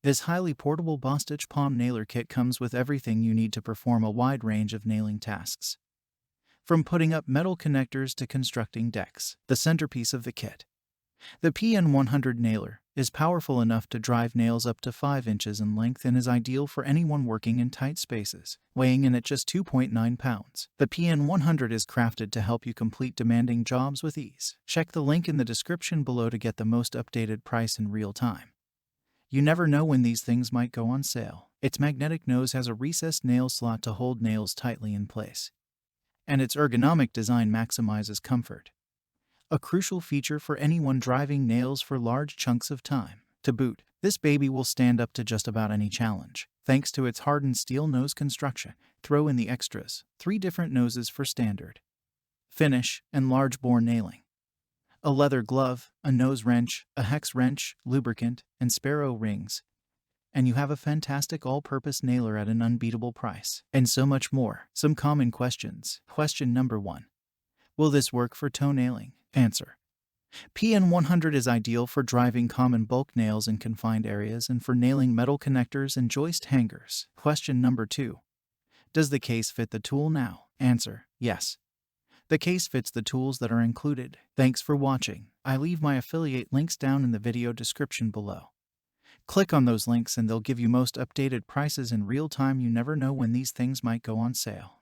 This highly portable BOSTITCH palm nailer kit comes with everything you need to perform a wide range of nailing tasks. From putting up metal connectors to constructing decks, the centerpiece of the kit. The PN100 nailer is powerful enough to drive nails up to 5 inches in length and is ideal for anyone working in tight spaces, weighing in at just 2.9 pounds. The PN100 is crafted to help you complete demanding jobs with ease. Check the link in the description below to get the most updated price in real time. You never know when these things might go on sale. Its magnetic nose has a recessed nail slot to hold nails tightly in place, and its ergonomic design maximizes comfort, a crucial feature for anyone driving nails for large chunks of time. To boot, this baby will stand up to just about any challenge. Thanks to its hardened steel nose construction, throw in the extras: 3 different noses for standard, finish, and large bore nailing, a leather glove, a nose wrench, a hex wrench, lubricant, and sparrow rings, and you have a fantastic all-purpose nailer at an unbeatable price. And so much more. Some common questions. Question number 1. Will this work for toe nailing? Answer: PN100 is ideal for driving common bulk nails in confined areas and for nailing metal connectors and joist hangers. Question number 2. Does the case fit the tool now? Answer: yes. The case fits the tools that are included. Thanks for watching. I leave my affiliate links down in the video description below. Click on those links and they'll give you most updated prices in real time. You never know when these things might go on sale.